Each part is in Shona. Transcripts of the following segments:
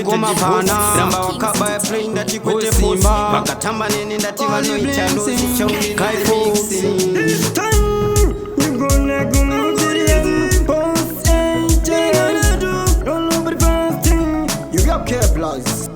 Ngoma pana Ramba wakaba ya play ndati kwete posi Bakatamba nene ndati vanoita losi Chauli kai fosi This time you gonna go to the boss ain't gonna do. Don't nobody first thing. You got care plus.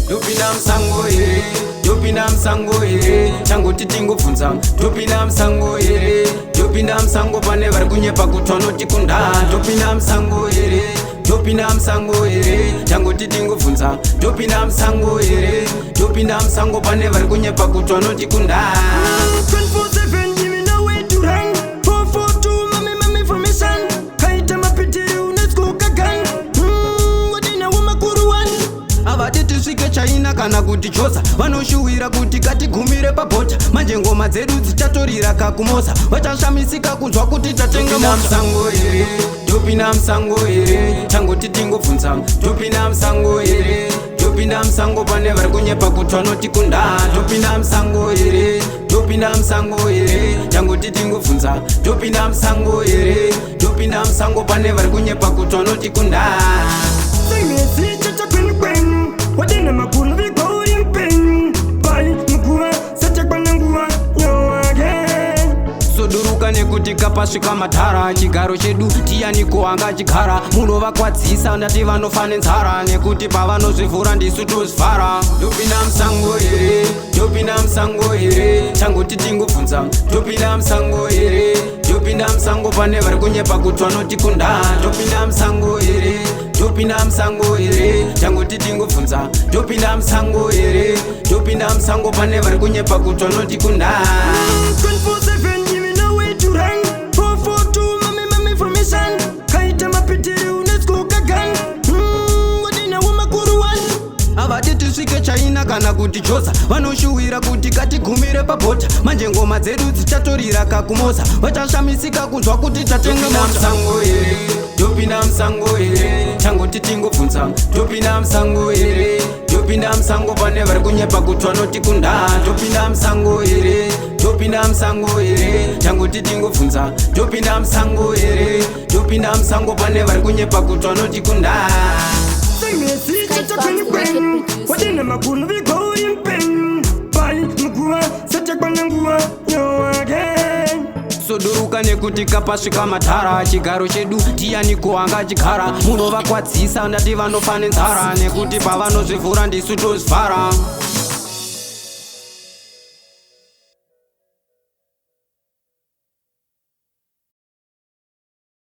Tupinda msango here, tupinda msango here Changu titingu funza, tupinda msango here Tupinda msango pane vari kunyepa kutono tikunda Tupinda msango here, tupinda msango here Changu titingu funza, tupinda msango here Tupinda msango pane vari kunyepa kutono tikunda 24/7 give me no way to run. 442 mami formation. Kaita mapitiri UNESCO kagan. Wadina wamakuru one. Avati tisvike China kana kuti chosa vanoshuwira kuti katigumire pabhota manje ngoma dzedu dzichatorira kakumosa vachashamisika kunzwa kuti tatenga msango here topinda msango here changoti tingobvunza topinda msango here topinda msango pane vari kunyepa kuti vanotikunda topinda msango here topinda msango here changoti tingobvunza topinda msango here topinda msango pane vari kunyepa kuti vanotikunda Wadina makuru viko pen. Pai mkuwa sacha kwa nanguwa yo again. Soduruka nekuti kapasvika madhara chigaro chedu tianiko anga chigara munovakwadzisa ndati vanofane nzara nekuti pavanozvivhura ndisu tozvara topinda msango here topinda msango here changoti tingobvunza topinda msango here topinda msango pane vari kunyepa kuti vanotikunda topinda msango here topinda msango here changoti tingobvunza topinda msango here topinda msango pane vari kunyepa kuti vanotikunda 24/7 give me no way to run. 442 mami formation. Kaita mapitiri UNESCO kagan. Wadina wamakuru one. avati tisvike China kana kuti chosa vanoshuwira kuti katigumire pabhota manje ngoma dzedu dzichatorira kakumosa vachashamisika kunzwa kuti tatenga msango here topinda msango here changoti tingobvunza topinda msango here topinda msango pane vari kunyepa kuti vanotikunda topinda msango here topinda msango here changoti tingobvunza topinda msango here topinda msango pane vari kunyepa kuti vanotikunda Wadina makuru viko pen. Pai mkuwa sacha kwa nanguwa yo again. Soduruka nekuti kapasvika madhara chigaro chedu tianiko anga chigara munovakwadzisa ndati vanofane nzara nekuti pavanozvivhura ndisu tozvara